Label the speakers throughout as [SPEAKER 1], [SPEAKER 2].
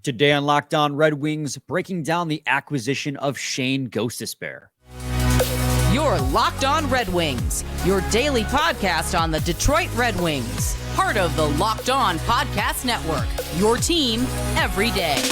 [SPEAKER 1] Today on Locked On Red Wings, breaking down the acquisition of Shayne Gostisbehere.
[SPEAKER 2] You're Locked On Red Wings, your daily podcast on the Detroit Red Wings. Part of the Locked On Podcast Network, your team every day.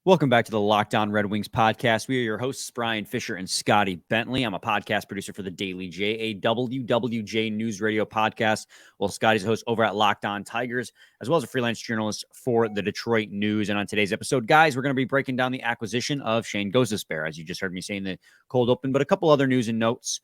[SPEAKER 1] Welcome back to the Locked On Red Wings podcast. We are your hosts, Brian Fisher and Scotty Bentley. I'm a podcast producer for the Daily JAWWJ News Radio podcast, while Scotty's a host over at Locked On Tigers, as well as a freelance journalist for the Detroit News. And on today's episode, guys, we're going to be breaking down the acquisition of Shayne Gostisbehere, as you just heard me say in the cold open, but a couple other news and notes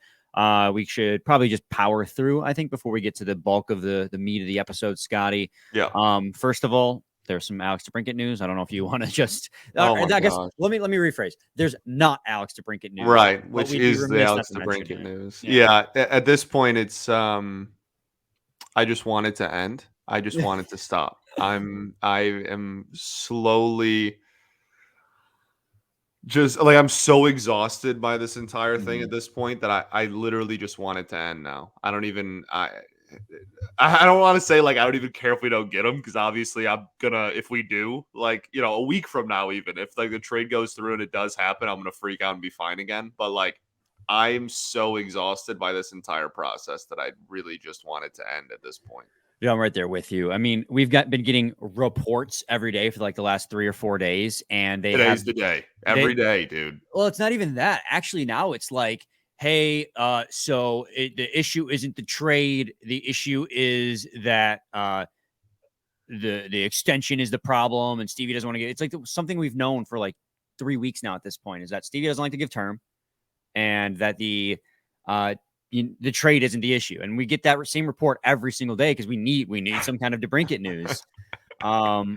[SPEAKER 1] we should probably just power through, I think, before we get to the bulk of the meat of the episode, Scotty.
[SPEAKER 3] Yeah.
[SPEAKER 1] First of all, there's some Alex DeBrincat news. I don't know if you want to just.
[SPEAKER 3] I
[SPEAKER 1] guess let me rephrase. There's not Alex DeBrincat news,
[SPEAKER 3] right? Which is the Alex DeBrincat news. Yeah. At this point, it's. I just want it to end. I just want it to stop. I am slowly. Just like I'm so exhausted by this entire thing at this point that I literally just want it to end now. I don't even. I don't want to say like I don't even care if we don't get him, because obviously I'm gonna, if we do, like, you know, a week from now, even if like the trade goes through and it does happen, I'm gonna freak out and be fine again. But like I'm so exhausted by this entire process that I really just want it to end at this point.
[SPEAKER 1] Yeah, I'm right there with you. I mean, we've been getting reports every day for like the last 3 or 4 days, and
[SPEAKER 3] today's the day. Every day, dude.
[SPEAKER 1] Well, it's not even that. Actually, now it's like, hey, the issue isn't the trade. The issue is that the extension is the problem, and Stevie doesn't want to get. It's like something we've known for like 3 weeks now at this point, is that Stevie doesn't like to give term, and that the trade isn't the issue. And we get that same report every single day because we need some kind of DeBrincat news.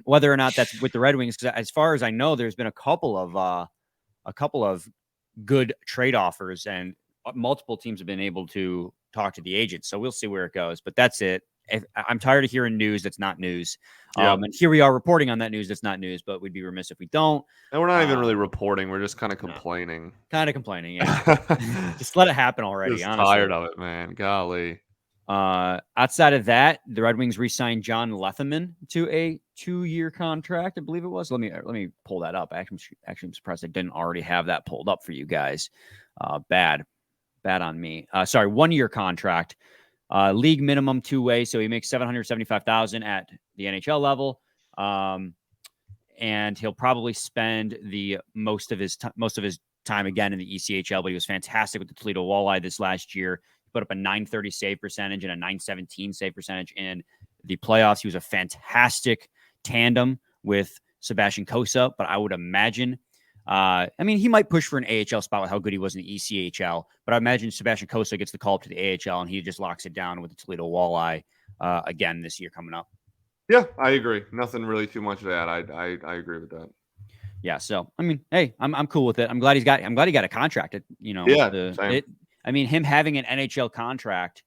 [SPEAKER 1] Whether or not that's with the Red Wings, because as far as I know, there's been a couple of good trade offers, and multiple teams have been able to talk to the agents. So we'll see where it goes, but that's it. I'm tired of hearing news that's not news. And here we are reporting on that news that's not news, but we'd be remiss if we don't.
[SPEAKER 3] And we're not even really reporting. We're just kind of complaining.
[SPEAKER 1] Yeah. Just let it happen already.
[SPEAKER 3] Just
[SPEAKER 1] honestly.
[SPEAKER 3] Tired of it, man. Golly.
[SPEAKER 1] Outside of that, the Red Wings re-signed John Letherman to a 2-year contract, I believe it was. Let me pull that up. Actually, I'm surprised I didn't already have that pulled up for you guys. Bad on me. 1-year contract, league minimum 2-way, so he makes $775,000 at the NHL level, and he'll probably spend the most of his time again in the ECHL. But he was fantastic with the Toledo Walleye this last year. He put up a .930 save percentage and a .917 save percentage in the playoffs. He was a fantastic tandem with Sebastian Cossa, but I would imagine. He might push for an AHL spot with how good he was in the ECHL, but I imagine Sebastian Cossa gets the call up to the AHL and he just locks it down with the Toledo Walleye again this year coming up.
[SPEAKER 3] Yeah, I agree. Nothing really too much of that. I agree with that.
[SPEAKER 1] Yeah, so hey, I'm cool with it. I'm glad he got a contract. Him having an NHL contract,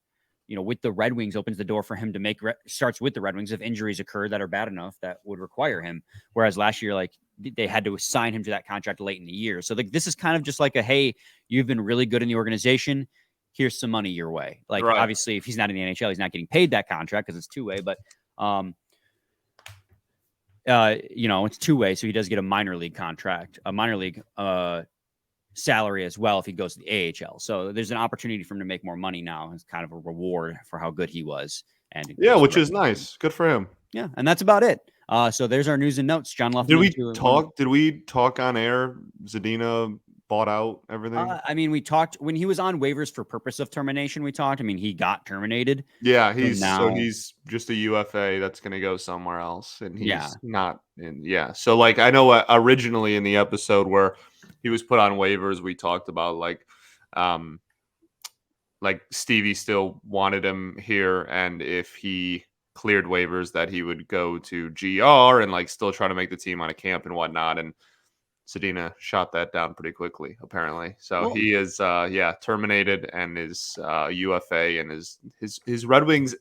[SPEAKER 1] with the Red Wings opens the door for him to make starts with the Red Wings if injuries occur that are bad enough that would require him. Whereas last year, like, they had to assign him to that contract late in the year. So this is kind of just like hey, you've been really good in the organization. Here's some money your way. Like, right. Obviously, if he's not in the NHL, he's not getting paid that contract because it's 2-way. But it's 2-way, so he does get a minor league contract, a minor league salary as well if he goes to the AHL. So there's an opportunity for him to make more money now. It's kind of a reward for how good he was. And
[SPEAKER 3] which is nice. Good for him.
[SPEAKER 1] Yeah, and that's about it. So there's our news and notes. John Luffman.
[SPEAKER 3] Did we talk on air? Zadina bought out everything.
[SPEAKER 1] We talked when he was on waivers for purpose of termination. We talked. He got terminated.
[SPEAKER 3] Yeah, he's just a UFA that's going to go somewhere else, and he's not in. Yeah, so like I know originally in the episode where he was put on waivers, we talked about like Stevie still wanted him here, and if he cleared waivers that he would go to GR and like still try to make the team on a camp and whatnot. And Zadina shot that down pretty quickly, apparently. So he is, terminated and is UFA, and his Red Wings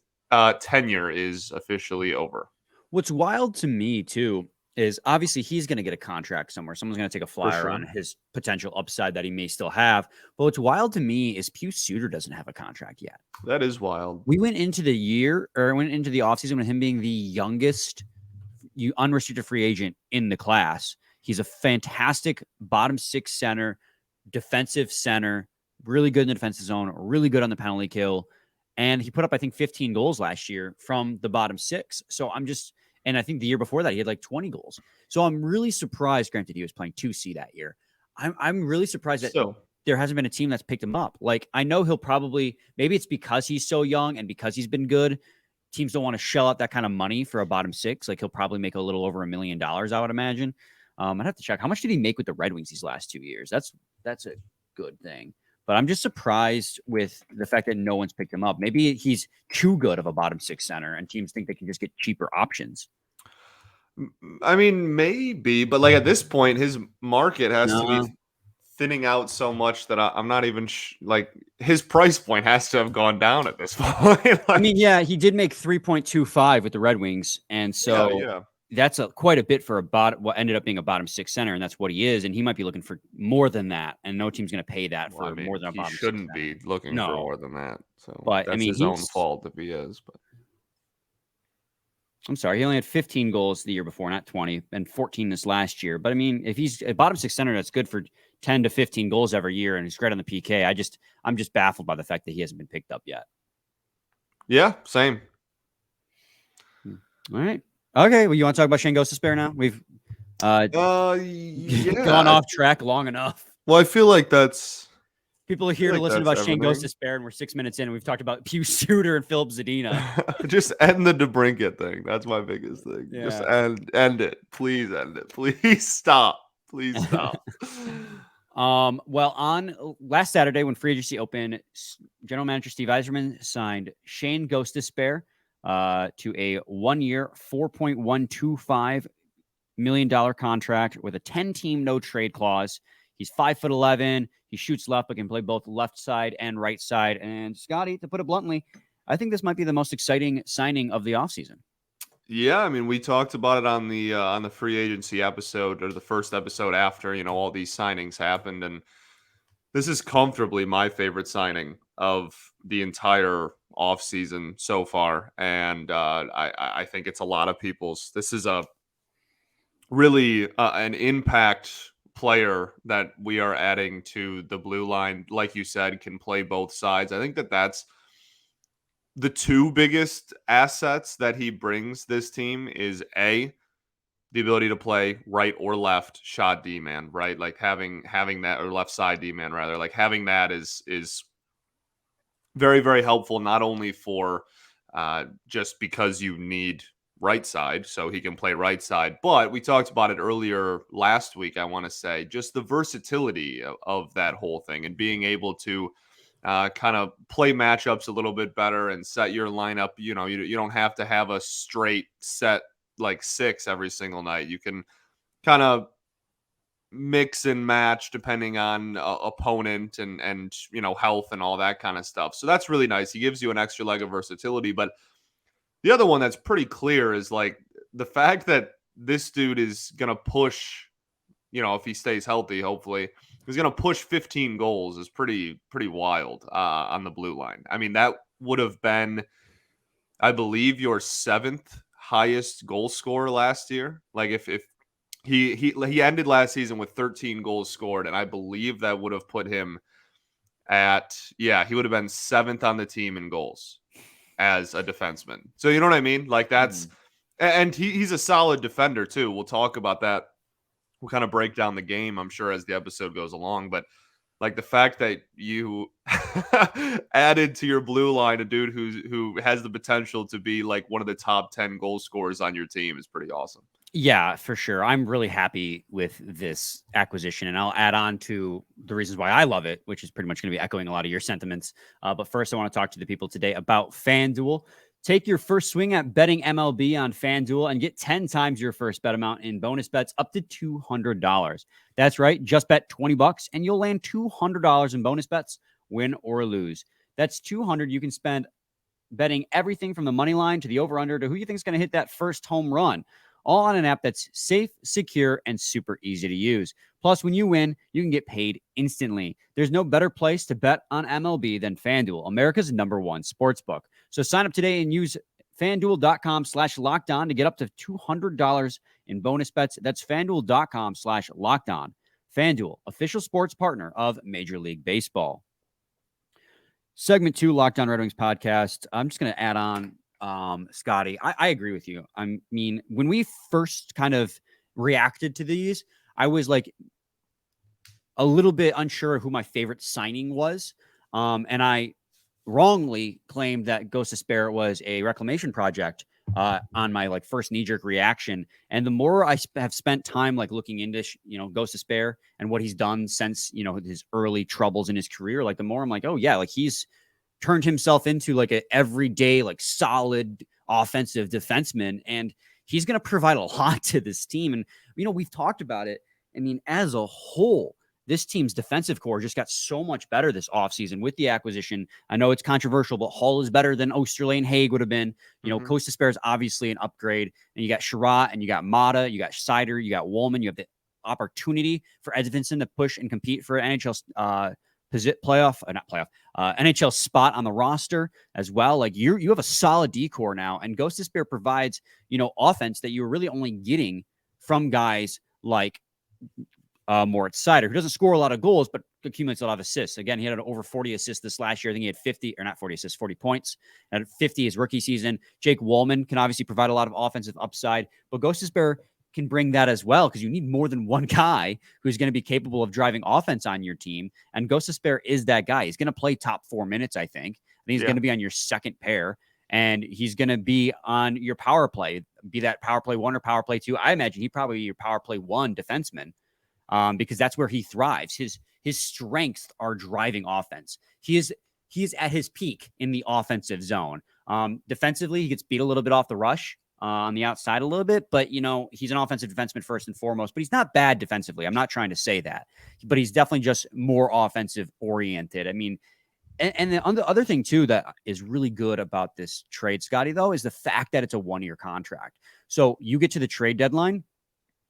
[SPEAKER 3] tenure is officially over.
[SPEAKER 1] What's wild to me too is obviously he's going to get a contract somewhere. Someone's going to take a flyer on his potential upside that he may still have. But what's wild to me is Pius Suter doesn't have a contract yet.
[SPEAKER 3] That is wild.
[SPEAKER 1] We went into the offseason with him being the youngest unrestricted free agent in the class. He's a fantastic bottom six center, defensive center, really good in the defensive zone, really good on the penalty kill. And he put up, I think, 15 goals last year from the bottom six. So and I think the year before that, he had like 20 goals. So I'm really surprised, granted, he was playing 2C that year. I'm really surprised that there hasn't been a team that's picked him up. Like, I know he'll probably, maybe it's because he's so young and because he's been good. Teams don't want to shell out that kind of money for a bottom six. Like, he'll probably make a little over $1 million, I would imagine. I'd have to check. How much did he make with the Red Wings these last 2 years? That's a good thing. But I'm just surprised with the fact that no one's picked him up. Maybe he's too good of a bottom six center and teams think they can just get cheaper options.
[SPEAKER 3] I mean, maybe, but like at this point, his market has to be thinning out so much that I'm not even like his price point has to have gone down at this point. Like,
[SPEAKER 1] I mean, yeah, he did make 3.25 with the Red Wings. And so that's quite a bit for what ended up being a bottom six center. And that's what he is. And he might be looking for more than that. And no team's going to pay that for more than a bottom six.
[SPEAKER 3] He shouldn't be looking for more than that. So
[SPEAKER 1] but
[SPEAKER 3] that's his own fault if he is. But
[SPEAKER 1] I'm sorry, he only had 15 goals the year before, not 20, and 14 this last year. But I mean, if he's a bottom six center, that's good for 10 to 15 goals every year, and he's great on the PK. I'm just baffled by the fact that he hasn't been picked up yet.
[SPEAKER 3] Yeah, same.
[SPEAKER 1] All right. Okay. Well, you want to talk about Shayne Gostisbehere now? We've gone off track long enough.
[SPEAKER 3] Well, I feel like that's
[SPEAKER 1] people are here to listen about Shayne Gostisbehere, and we're 6 minutes in, and we've talked about Pius Suter and Filip Zadina.
[SPEAKER 3] Just end the DeBrincat thing. That's my biggest thing. Yeah. Just end it. Please end it. Please stop. Please stop.
[SPEAKER 1] Well, on last Saturday when free agency opened, General Manager Steve Yzerman signed Shayne Gostisbehere to a 1-year, $4.125 million contract with a 10-team no trade clause. He's 5'11". He shoots left, but can play both left side and right side. And Scotty, to put it bluntly, I think this might be the most exciting signing of the offseason.
[SPEAKER 3] Yeah, I mean, we talked about it on the free agency episode, or the first episode after, all these signings happened. And this is comfortably my favorite signing of the entire offseason so far. And I think it's a lot of people's. This is a really an impact player that we are adding to the blue line. Like you said, can play both sides. I think that's the two biggest assets that he brings this team is the ability to play right or left shot D-man, right? Like having that, or left side D-man rather, like having that is very, very helpful, not only for just because you need right side, so he can play right side, but we talked about it earlier last week, I want to say, just the versatility of that whole thing and being able to kind of play matchups a little bit better and set your lineup. You don't have to have a straight set like six every single night. You can kind of mix and match depending on opponent and health and all that kind of stuff. So that's really nice. He gives you an extra leg of versatility. But the other one that's pretty clear is like the fact that this dude is going to push, if he stays healthy, hopefully he's going to push 15 goals is pretty wild on the blue line. I mean, that would have been, I believe, your 7th highest goal scorer last year. Like if he ended last season with 13 goals scored, and I believe that would have put him at, he would have been 7th on the team in goals as a defenseman. So you know what I mean? Like that's, and he's a solid defender too. We'll talk about that. We'll kind of break down the game, I'm sure, as the episode goes along. But like the fact that you added to your blue line a dude who has the potential to be like one of the top 10 goal scorers on your team is pretty awesome.
[SPEAKER 1] Yeah, for sure. I'm really happy with this acquisition, and I'll add on to the reasons why I love it, which is pretty much going to be echoing a lot of your sentiments. But first, I want to talk to the people today about FanDuel. Take your first swing at betting MLB on FanDuel and get 10 times your first bet amount in bonus bets up to $200. That's right. Just bet $20 and you'll land $200 in bonus bets, win or lose. That's $200 you can spend betting everything from the money line to the over-under to who you think is going to hit that first home run. all on an app that's safe, secure, and super easy to use. Plus, when you win, you can get paid instantly. There's no better place to bet on MLB than FanDuel, America's #1 sportsbook. So sign up today and use FanDuel.com/lockedon to get up to $200 in bonus bets. That's FanDuel.com/lockedon. FanDuel, official sports partner of Major League Baseball. Segment 2, Locked On Red Wings podcast. I'm just going to add on, Scotty. I agree with you. I mean, when we first kind of reacted to these, I was like a little bit unsure who my favorite signing was. And I wrongly claimed that Gostisbehere was a reclamation project on my like first knee-jerk reaction. And the more I have spent time like looking into Gostisbehere and what he's done since his early troubles in his career, like the more I'm like, oh yeah, like he's turned himself into like a everyday like solid offensive defenseman, and he's going to provide a lot to this team. And we've talked about it. I mean, as a whole, this team's defensive core just got so much better this offseason with the acquisition. I know it's controversial, but Hall is better than Osterley and Haig would have been. Gostisbehere is obviously an upgrade. And you got Sherratt, and you got Mata, you got Seider, you got Woolman. You have the opportunity for Edvinsson to push and compete for an NHL NHL spot on the roster as well. Like you have a solid D-core now, and Gostisbehere provides, offense that you're really only getting from guys like Moritz Seider, who doesn't score a lot of goals, but accumulates a lot of assists. Again, he had over 40 assists this last year. I think he had 50, or not 40 assists, 40 points. At 50 his rookie season. Jake Woolman can obviously provide a lot of offensive upside, but Gostisbehere can bring that as well, because you need more than one guy who's going to be capable of driving offense on your team. And Gostisbehere is that guy. He's going to play top 4 minutes, I think. He's going to be on your second pair, and he's going to be on your power play, be that power play 1 or power play 2. I imagine he'd probably be your power play 1 defenseman. Because that's where he thrives. His strengths are driving offense. He is at his peak in the offensive zone. Defensively, he gets beat a little bit off the rush on the outside a little bit, but he's an offensive defenseman first and foremost. But he's not bad defensively. I'm not trying to say that, but he's definitely just more offensive oriented. I mean, and the other thing too that is really good about this trade, Scotty, though, is the fact that it's a 1-year contract. So you get to the trade deadline,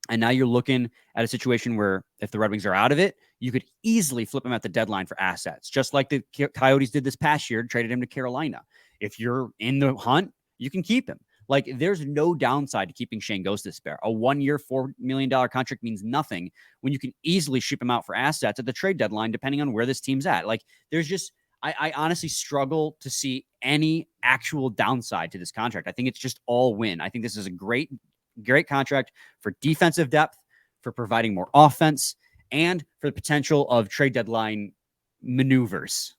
[SPEAKER 1] and now you're looking at a situation where if the Red Wings are out of it, you could easily flip him at the deadline for assets, just like the Coyotes did this past year, traded him to Carolina. If you're in the hunt, you can keep him. Like, there's no downside to keeping Shayne Gostisbehere. A 1-year, $4 million contract means nothing when you can easily ship him out for assets at the trade deadline, depending on where this team's at. Like, there's just, I honestly struggle to see any actual downside to this contract. I think it's just all win. I think this is a great contract for defensive depth, for providing more offense, and for the potential of trade deadline maneuvers.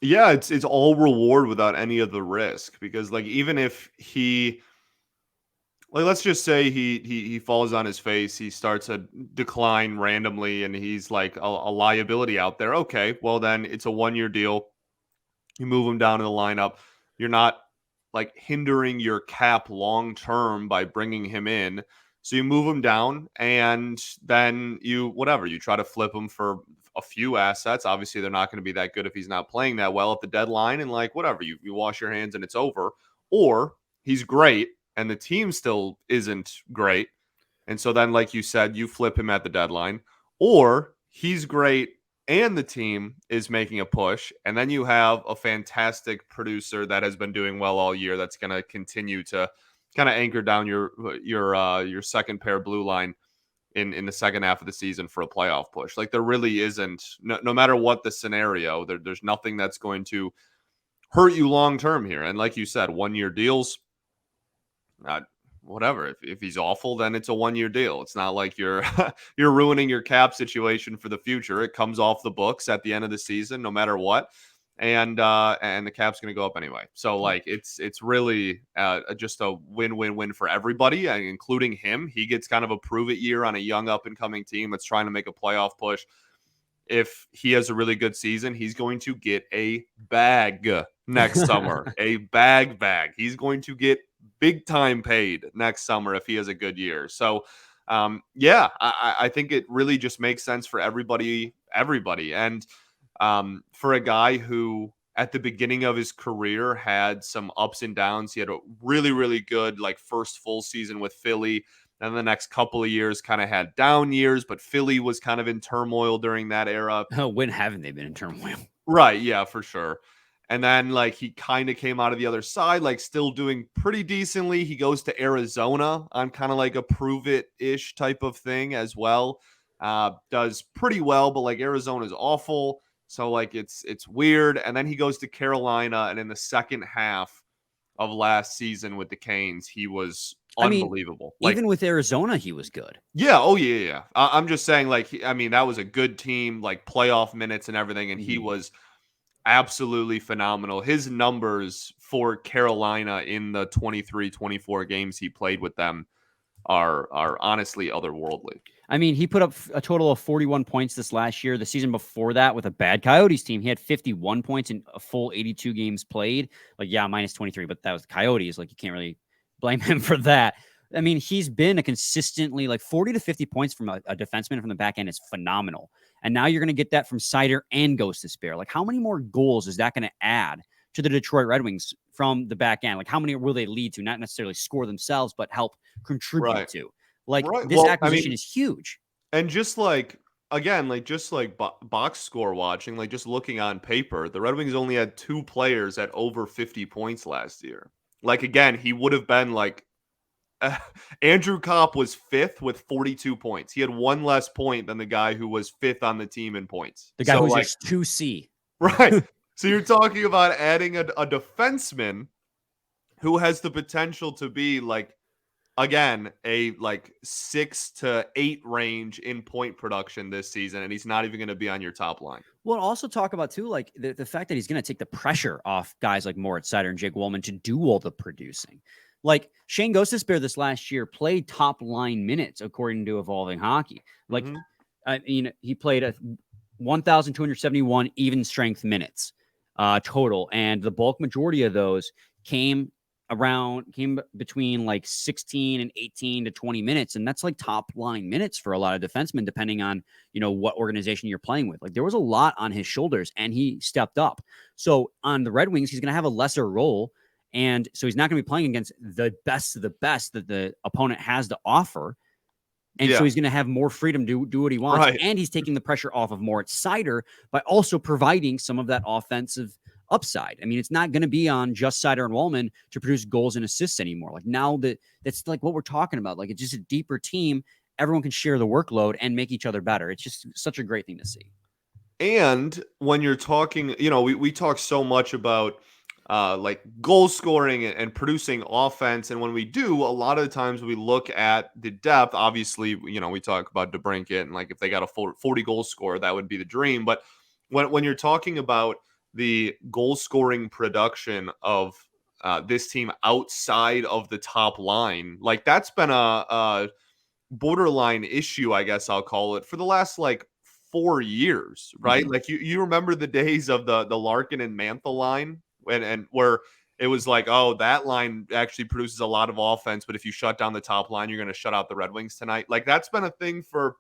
[SPEAKER 3] Yeah, it's all reward without any of the risk, because like even if he, like, let's just say he falls on his face, he starts a decline randomly, and he's like a liability out there. Okay, well then it's a 1-year deal. You move him down in the lineup. You're not like hindering your cap long term by bringing him in. So you move him down, and then you try to flip him for a few assets. Obviously, they're not going to be that good if he's not playing that well at the deadline, and like you wash your hands and it's over. Or he's great and the team still isn't great, and so then, like you said, you flip him at the deadline. Or he's great and the team is making a push, and then you have a fantastic producer that has been doing well all year that's going to continue to kind of anchor down your second pair blue line in the second half of the season for a playoff push. Like, there really isn't, no matter what the scenario, there's nothing that's going to hurt you long term here. And like you said, 1-year deals, whatever. If he's awful, then it's a 1-year deal. It's not like you're you're ruining your cap situation for the future. It comes off the books at the end of the season, no matter what, and the cap's going to go up anyway. So like it's really just a win-win-win for everybody, including him. He gets kind of a prove-it year on a young up-and-coming team that's trying to make a playoff push. If he has a really good season, he's going to get a bag next summer. A bag. He's going to get big time paid next summer if he has a good year. So, I think it really just makes sense for everybody. And for a guy who at the beginning of his career had some ups and downs, he had a really, really good like first full season with Philly. And the next couple of years kind of had down years, but Philly was kind of in turmoil during that era.
[SPEAKER 1] Oh, when haven't they been in turmoil?
[SPEAKER 3] Right. Yeah, for sure. And then like he kind of came out of the other side, like still doing pretty decently. He goes to Arizona on kind of like a prove it ish type of thing as well. Does pretty well, but like Arizona is awful. So like it's weird. And then he goes to Carolina, and in the second half of last season with the Canes, he was unbelievable. Like
[SPEAKER 1] Even with Arizona, he was good.
[SPEAKER 3] yeah, oh yeah. I'm just saying, like, I mean, that was a good team, like playoff minutes and everything, and he was absolutely phenomenal. His numbers for Carolina in the 23-24 games he played with them are honestly otherworldly.
[SPEAKER 1] I mean, he put up a total of 41 points this last year. The season before that, with a bad Coyotes team, he had 51 points in a full 82 games played. Like, yeah, minus 23, but that was the Coyotes. Like, you can't really blame him for that. I mean, he's been a consistently like 40 to 50 points from a defenseman from the back end is phenomenal. And now you're going to get that from Seider and Gostisbehere. Like, how many more goals is that going to add to the Detroit Red Wings from the back end? Like, how many will they lead to? Not necessarily score themselves, but help contribute to. Like, this acquisition is huge.
[SPEAKER 3] And just like, again, like just like box score watching, like just looking on paper, the Red Wings only had 2 players at over 50 points last year. Like, again, he would have been like, Andrew Kopp was 5th with 42 points. He had 1 less point than the guy who was 5th on the team in points.
[SPEAKER 1] The guy who's like 2C.
[SPEAKER 3] Right. So you're talking about adding a defenseman who has the potential to be like, again, a like 6 to 8 range in point production this season, and he's not even going to be on your top line.
[SPEAKER 1] We'll also talk about too, like the fact that he's going to take the pressure off guys like Moritz Seider and Jake Wollman to do all the producing. Like Shayne Gostisbehere this last year played top line minutes according to Evolving Hockey. Like, I mean, he played 1,271 even strength minutes total, and the bulk majority of those came between like 16 and 18 to 20 minutes. And that's like top line minutes for a lot of defensemen, depending on, you know, what organization you're playing with. Like, there was a lot on his shoulders and he stepped up. So on the Red Wings, he's going to have a lesser role. And so he's not going to be playing against the best of the best that the opponent has to offer. And so he's going to have more freedom to do what he wants. Right. And he's taking the pressure off of Moritz Seider by also providing some of that offensive upside. I mean, it's not going to be on just Seider and Wollman to produce goals and assists anymore. Like, now that's like what we're talking about. Like, it's just a deeper team. Everyone can share the workload and make each other better. It's just such a great thing to see.
[SPEAKER 3] And when you're talking, you know, we talk so much about like goal scoring and producing offense. And when we do, a lot of the times we look at the depth. Obviously, you know, we talk about DeBrincat and like if they got a 40 goal scorer, that would be the dream. But when you're talking about the goal scoring production of this team outside of the top line, like that's been a borderline issue, I guess I'll call it, for the last like 4 years, right? Like you remember the days of the Larkin and Mantha line and where it was like, oh, that line actually produces a lot of offense, but if you shut down the top line, you're going to shut out the Red Wings tonight. Like, that's been a thing for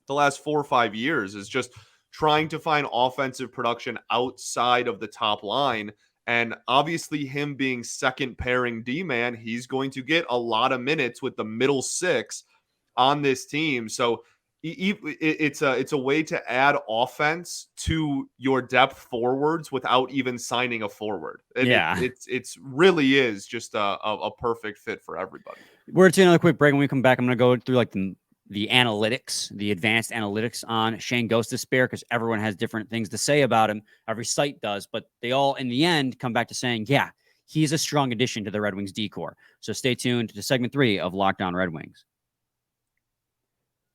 [SPEAKER 3] the last 4 or 5 years, is just trying to find offensive production outside of the top line. And obviously him being second pairing D-man, he's going to get a lot of minutes with the middle 6 on this team. So it's a way to add offense to your depth forwards without even signing a forward. It's really is just a perfect fit for everybody.
[SPEAKER 1] We're taking another quick break. When we come back, I'm going to go through like the analytics, the advanced analytics on Shayne Gostisbehere, because everyone has different things to say about him. Every site does, but they all in the end come back to saying, yeah, he's a strong addition to the Red Wings decor. So stay tuned to segment 3 of Locked On Red Wings.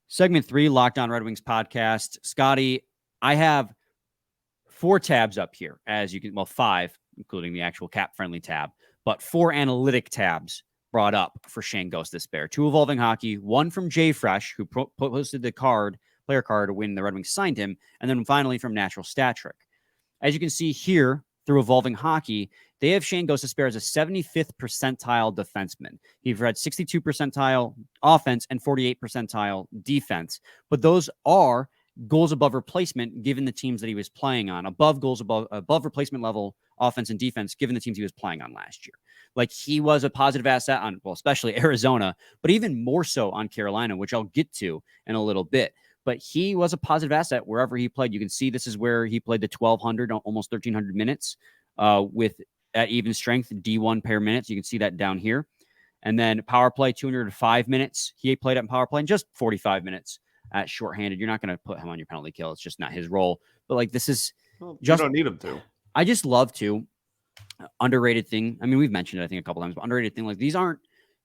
[SPEAKER 1] Segment 3, Locked On Red Wings podcast. Scotty, I have 4 tabs up here, as you can, well, 5, including the actual cap-friendly tab, but 4 analytic tabs brought up for Shayne Gostisbehere. 2 Evolving Hockey, 1 from Jay Fresh, who posted the player card when the Red Wings signed him, and then finally from Natural Stat Trick. As you can see here, through Evolving Hockey, they have Shayne Gostisbehere as a 75th percentile defenseman. He's had 62 percentile offense and 48 percentile defense. But those are goals above replacement given the teams that he was playing on. Above replacement level offense and defense, given the teams he was playing on last year. Like, he was a positive asset on, well, especially Arizona, but even more so on Carolina, which I'll get to in a little bit. But he was a positive asset wherever he played. You can see this is where he played the 1,200, almost 1,300 minutes with at even strength, D1 pair minutes. You can see that down here. And then power play, 205 minutes. He played at power play and just 45 minutes at shorthanded. You're not going to put him on your penalty kill. It's just not his role. But like, this is
[SPEAKER 3] you don't need him to.
[SPEAKER 1] I just love to. Underrated thing. I mean, we've mentioned it, I think, a couple times, but underrated thing. Like, these aren't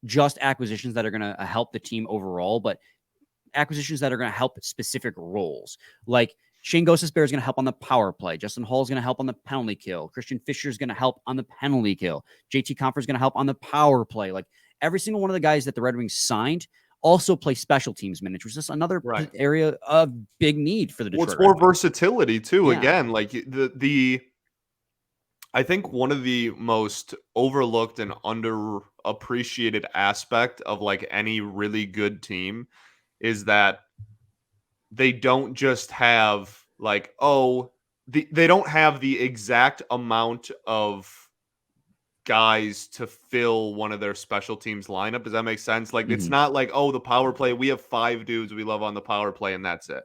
[SPEAKER 1] just acquisitions that are going to help the team overall, but acquisitions that are going to help specific roles. Like, Shayne Gostisbehere is going to help on the power play. Justin Hall is going to help on the penalty kill. Christian Fisher is going to help on the penalty kill. JT Compher is going to help on the power play. Like, every single one of the guys that the Red Wings signed also play special teams minutes, which is just another area of big need for the Detroit
[SPEAKER 3] It's more
[SPEAKER 1] Red Wings.
[SPEAKER 3] versatility too.
[SPEAKER 1] Yeah.
[SPEAKER 3] Again, like I think one of the most overlooked and underappreciated aspect of like any really good team is that they don't just have like, they don't have the exact amount of guys to fill one of their special teams lineup. Does that make sense? Like, it's not like, the power play, we have 5 dudes we love on the power play and that's it.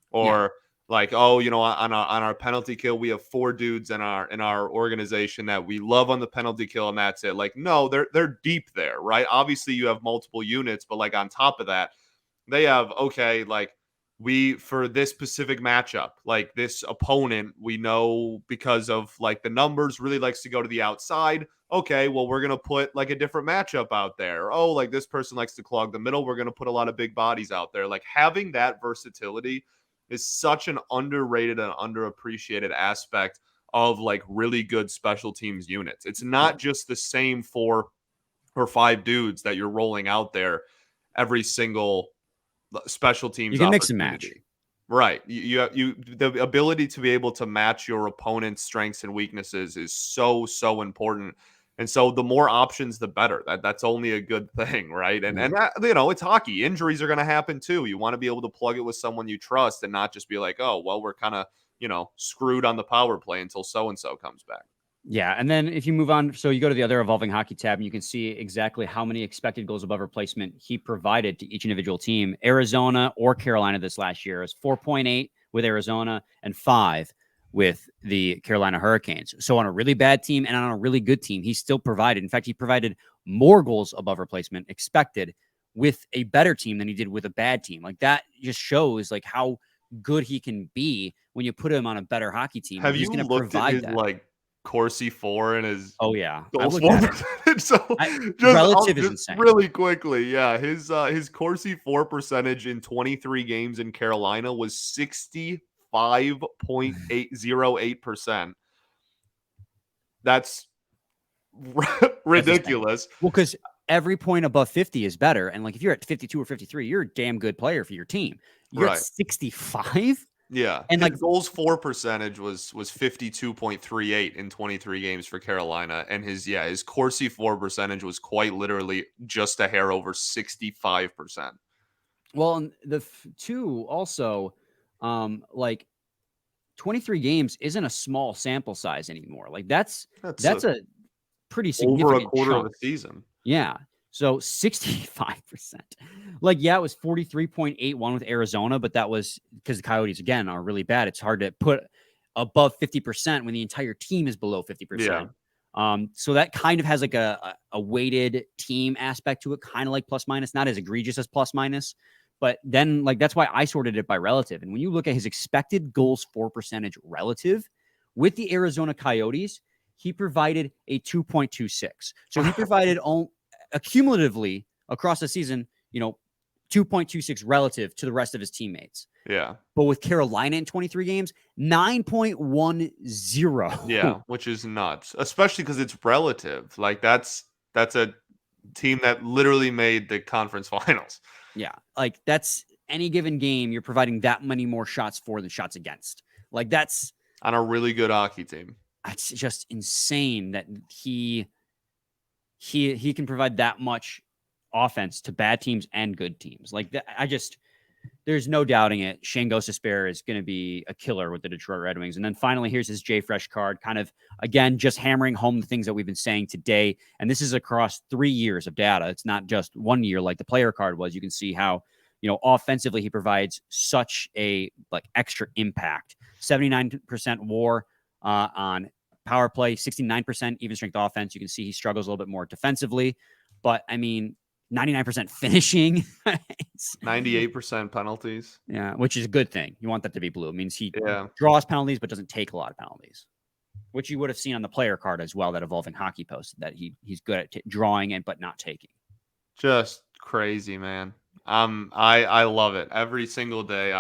[SPEAKER 3] Or like, on our penalty kill, we have 4 dudes in our organization that we love on the penalty kill and that's it. Like, no, they're deep there, right? Obviously you have multiple units, but like on top of that, they have, for this specific matchup, like this opponent, we know because of like the numbers really likes to go to the outside. Okay, well, we're going to put like a different matchup out there. Oh, like this person likes to clog the middle. We're going to put a lot of big bodies out there. Like, having that versatility is such an underrated and underappreciated aspect of like really good special teams units. It's not just the same 4 or 5 dudes that you're rolling out there every single special teams.
[SPEAKER 1] You can mix and match.
[SPEAKER 3] Right. You the ability to be able to match your opponent's strengths and weaknesses is so important. And so the more options, the better. That's only a good thing, right? And that, it's hockey. Injuries are going to happen too. You want to be able to plug it with someone you trust and not just be like, oh, well, we're kind of, screwed on the power play until so-and-so comes back.
[SPEAKER 1] Yeah, and then if you move on, so you go to the other Evolving Hockey tab, and you can see exactly how many expected goals above replacement he provided to each individual team. Arizona or Carolina this last year is 4.8 with Arizona and 5 with the Carolina Hurricanes. So on a really bad team and on a really good team, he still provided. In fact, he provided more goals above replacement expected with a better team than he did with a bad team. Like, that just shows like how good he can be when you put him on a better hockey team.
[SPEAKER 3] Have
[SPEAKER 1] He's
[SPEAKER 3] you
[SPEAKER 1] going to
[SPEAKER 3] looked
[SPEAKER 1] provide
[SPEAKER 3] at his
[SPEAKER 1] that.
[SPEAKER 3] like Corsi 4 and his goals
[SPEAKER 1] percentage?
[SPEAKER 3] So
[SPEAKER 1] relative is insane.
[SPEAKER 3] Really quickly, his Corsi 4 percentage in 23 games in Carolina was 65.808%. That's ridiculous.
[SPEAKER 1] Well, because every point above 50 is better, and like if you're at 52 or 53, you're a damn good player for your team. You're at 65.
[SPEAKER 3] Yeah, and his goals for percentage was 52.38 in 23 games for Carolina, and his Corsi 4 percentage was quite literally just a hair over 65%.
[SPEAKER 1] Well, and the two also, like 23 games isn't a small sample size anymore. Like that's a pretty significant
[SPEAKER 3] over a quarter
[SPEAKER 1] chunk
[SPEAKER 3] of a season.
[SPEAKER 1] Yeah. So 65%. Like, yeah, it was 43.81 with Arizona, but that was because the Coyotes, again, are really bad. It's hard to put above 50% when the entire team is below 50%. So that kind of has like a weighted team aspect to it, kind of like plus minus, not as egregious as plus minus. But then, like, that's why I sorted it by relative. And when you look at his expected goals for percentage relative with the Arizona Coyotes, he provided a 2.26. So he provided accumulatively across the season, 2.26 relative to the rest of his teammates.
[SPEAKER 3] Yeah.
[SPEAKER 1] But with Carolina in 23 games, 9.10.
[SPEAKER 3] Yeah, which is nuts, especially because it's relative. Like that's a team that literally made the conference finals.
[SPEAKER 1] Yeah. Like that's any given game, you're providing that many more shots for than shots against. Like that's
[SPEAKER 3] on a really good hockey team.
[SPEAKER 1] It's just insane that he can provide that much offense to bad teams and good teams. Like that, there's no doubting it. Shayne Gostisbehere is going to be a killer with the Detroit Red Wings. And then finally, here's his J Fresh card, kind of, again, just hammering home the things that we've been saying today. And this is across 3 years of data. It's not just 1 year like the player card was. You can see how, offensively, he provides such a extra impact. 79% WAR on power play, 69% even strength offense. You can see he struggles a little bit more defensively. But, 99% finishing.
[SPEAKER 3] 98% penalties.
[SPEAKER 1] Yeah, which is a good thing. You want that to be blue. It means he
[SPEAKER 3] Yeah.
[SPEAKER 1] draws penalties but doesn't take a lot of penalties, which you would have seen on the player card as well, that Evolving Hockey posted, that he's good at drawing it but not taking.
[SPEAKER 3] Just crazy, man. I love it. Every single day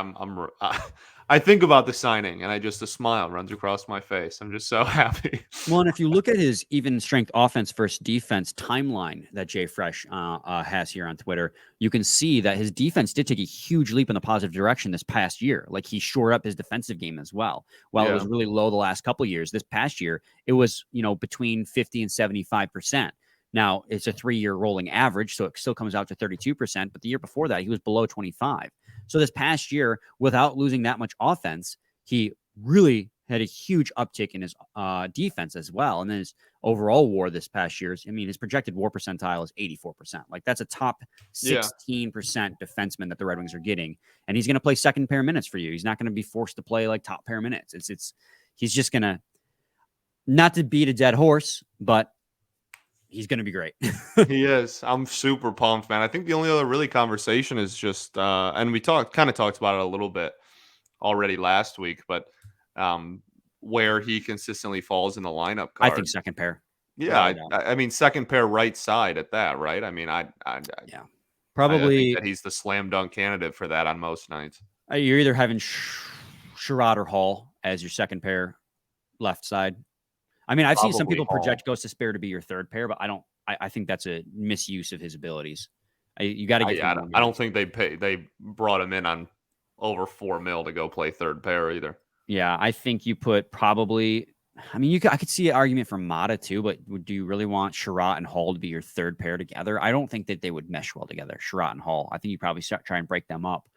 [SPEAKER 3] I think about the signing and a smile runs across my face. I'm just so happy.
[SPEAKER 1] Well, and if you look at his even strength offense versus defense timeline that Jay Fresh has here on Twitter, you can see that his defense did take a huge leap in the positive direction this past year. Like, he shored up his defensive game as well. While it was really low the last couple of years, this past year, it was, between 50 and 75%. Now, it's a 3-year rolling average, so it still comes out to 32%. But the year before that, he was below 25. So this past year, without losing that much offense, he really had a huge uptick in his defense as well. And then his overall WAR this past year, his projected WAR percentile is 84%. Like, that's a top 16% defenseman that the Red Wings are getting. And he's going to play second pair minutes for you. He's not going to be forced to play like top pair minutes. He's just going to, not to beat a dead horse, but he's going to be great.
[SPEAKER 3] He is. I'm super pumped, man. I think the only other really conversation is just, and we talked about it a little bit already last week, but where he consistently falls in the lineup card.
[SPEAKER 1] I think second pair.
[SPEAKER 3] Yeah, second pair right side at that, right?
[SPEAKER 1] Probably
[SPEAKER 3] I think that he's the slam dunk candidate for that on most nights.
[SPEAKER 1] You're either having Sherrod or Hall as your second pair left side. I've seen some people project Gostisbehere to be your third pair, but I think that's a misuse of his abilities. You got to get.
[SPEAKER 3] I don't think they brought him in on over $4 million to go play third pair either.
[SPEAKER 1] Yeah, I think you put probably. I could see an argument for Mata too, but do you really want Sherrod and Hall to be your third pair together? I don't think that they would mesh well together, Sherrod and Hall. I think you probably try and break them up.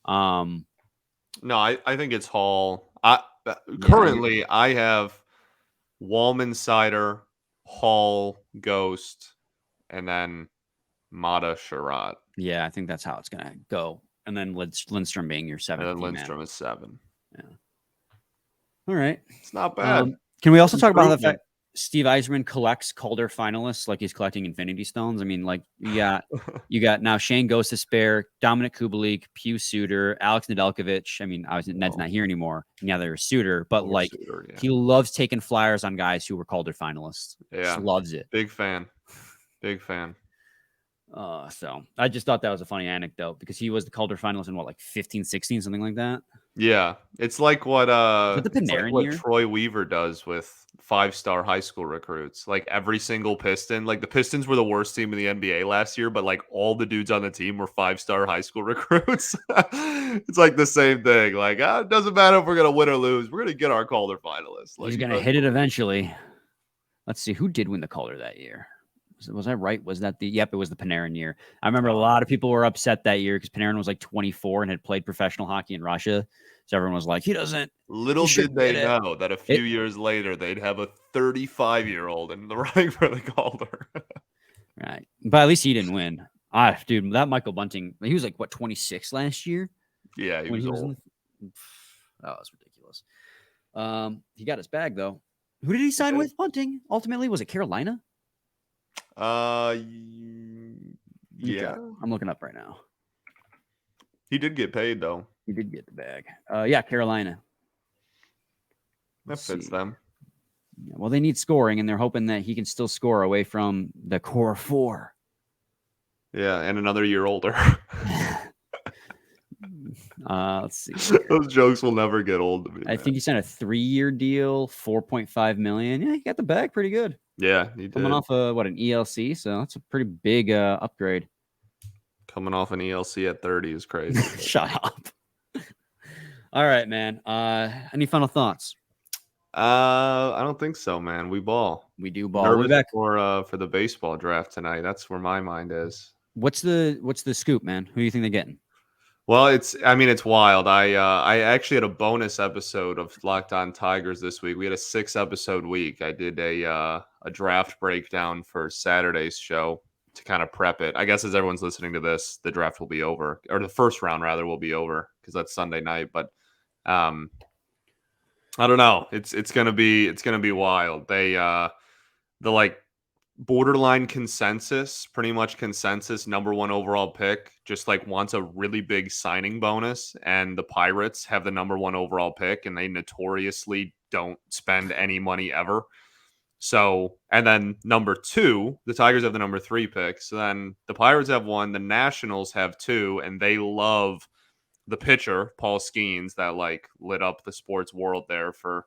[SPEAKER 3] No, I think it's Hall. Currently, I have Wallman, Sider, Hall, Ghost, and then Mata, Sherrod.
[SPEAKER 1] Yeah, I think that's how it's going to go. And then Lindstrom being your 7th.
[SPEAKER 3] And then Lindstrom is 7.
[SPEAKER 1] Yeah. All right.
[SPEAKER 3] It's not bad.
[SPEAKER 1] Can we also talk about the fact Steve Yzerman collects Calder finalists like he's collecting Infinity Stones? You got now Shayne Gostisbehere, Dominic Kubalik, Pius Suter, Alex Nedeljkovic. Ned's not here anymore. Yeah, they're a Suter, but he loves taking flyers on guys who were Calder finalists.
[SPEAKER 3] Yeah,
[SPEAKER 1] just loves it.
[SPEAKER 3] Big fan.
[SPEAKER 1] So I just thought that was a funny anecdote because he was the Calder finalist in 15, 16, something like that.
[SPEAKER 3] Yeah, it's like what
[SPEAKER 1] what
[SPEAKER 3] Troy Weaver does with 5-star high school recruits. Like, every single Piston, the Pistons were the worst team in the NBA last year, but all the dudes on the team were 5-star high school recruits. It's like the same thing. It doesn't matter if we're gonna win or lose. We're gonna get our Calder finalists.
[SPEAKER 1] He's gonna hit it eventually. Let's see who did win the Calder that year. Was I right? Was that it was the Panarin year. I remember a lot of people were upset that year because Panarin was 24 and had played professional hockey in Russia. So everyone was like, he doesn't.
[SPEAKER 3] Little did they know that a few years later, they'd have a 35-year-old in the running for the Calder.
[SPEAKER 1] Right. But at least he didn't win. Dude, that Michael Bunting, he was 26 last year?
[SPEAKER 3] Yeah, he was old.
[SPEAKER 1] That was ridiculous. He got his bag, though. Who did he sign with, Bunting? Ultimately, was it Carolina?
[SPEAKER 3] Yeah.
[SPEAKER 1] I'm looking up right now.
[SPEAKER 3] He did get paid, though.
[SPEAKER 1] He did get the bag. Yeah, Carolina.
[SPEAKER 3] That fits them.
[SPEAKER 1] Yeah, well, they need scoring, and they're hoping that he can still score away from the core 4.
[SPEAKER 3] Yeah, and another year older.
[SPEAKER 1] Let's see.
[SPEAKER 3] Those jokes will never get old to me.
[SPEAKER 1] I think he signed a 3-year deal, $4.5 million. Yeah, he got the bag pretty good.
[SPEAKER 3] Yeah, he did.
[SPEAKER 1] Coming off an ELC, so that's a pretty big upgrade.
[SPEAKER 3] Coming off an ELC at 30 is crazy.
[SPEAKER 1] Shut up. All right, man. Any final thoughts?
[SPEAKER 3] I don't think so, man. We ball.
[SPEAKER 1] We do ball.
[SPEAKER 3] Nervous back for the baseball draft tonight. That's where my mind is.
[SPEAKER 1] What's the scoop, man? Who do you think they're getting?
[SPEAKER 3] Well, it's wild. I actually had a bonus episode of Locked On Tigers this week. We had a 6-episode week. I did a draft breakdown for Saturday's show to kind of prep it. I guess as everyone's listening to this, the draft will be over, or the first round rather will be over because that's Sunday night. But I don't know. It's gonna be wild. The like borderline consensus, pretty much consensus, number one overall pick, just like wants a really big signing bonus. And the Pirates have the number one overall pick, and they notoriously don't spend any money ever. So, and then number 2, the Tigers have the number 3 pick. So then the Pirates have 1, the Nationals have 2, and they love the pitcher, Paul Skeens, that like lit up the sports world there for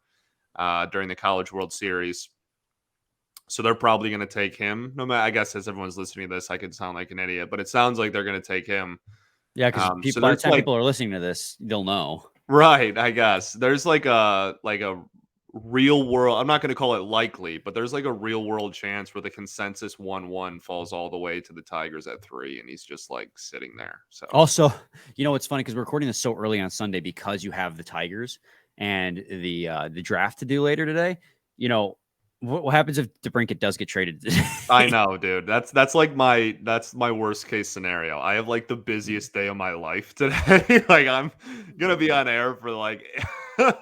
[SPEAKER 3] during the College World Series. So they're probably going to take him. No matter, I guess as everyone's listening to this, I could sound like an idiot, but it sounds like they're going to take him.
[SPEAKER 1] Yeah, because
[SPEAKER 3] So
[SPEAKER 1] by the
[SPEAKER 3] there's
[SPEAKER 1] time
[SPEAKER 3] like,
[SPEAKER 1] people are listening to this, they'll know.
[SPEAKER 3] right, I guess there's like a real world. I'm not going to call it likely, but there's like a real world chance where the consensus 1-1 falls all the way to the Tigers at 3, and he's just like sitting there. So
[SPEAKER 1] Also, it's funny because we're recording this so early on Sunday because you have the Tigers and the draft to do later today. What happens if DeBrincat does get traded?
[SPEAKER 3] I know, dude. That's my worst case scenario. I have like the busiest day of my life today. Like I'm gonna be on air for like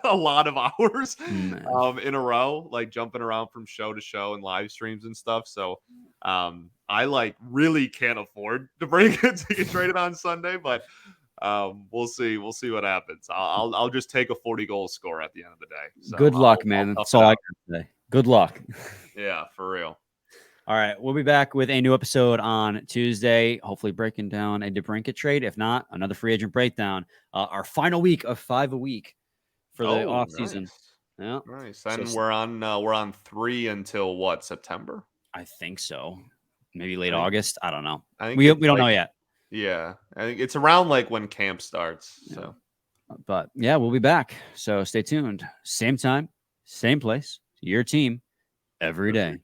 [SPEAKER 3] a lot of hours in a row, like jumping around from show to show and live streams and stuff. So I like really can't afford to bring it to get traded on Sunday, but we'll see. We'll see what happens. I'll just take a 40-goal score at the end of the day. So
[SPEAKER 1] Good luck, man. That's all I can say. Good luck.
[SPEAKER 3] Yeah, for real.
[SPEAKER 1] All right. We'll be back with a new episode on Tuesday, hopefully breaking down a DeBrincat trade. If not, another free agent breakdown. Our final week of 5 a week for the off season.
[SPEAKER 3] Nice. Yeah. Nice. And we're on 3 until what, September?
[SPEAKER 1] I think so. Maybe late August. I don't know.
[SPEAKER 3] I think
[SPEAKER 1] we don't know yet.
[SPEAKER 3] Yeah. I think it's around like when camp starts. Yeah. So
[SPEAKER 1] but yeah, we'll be back. So stay tuned. Same time, same place. Your team every day.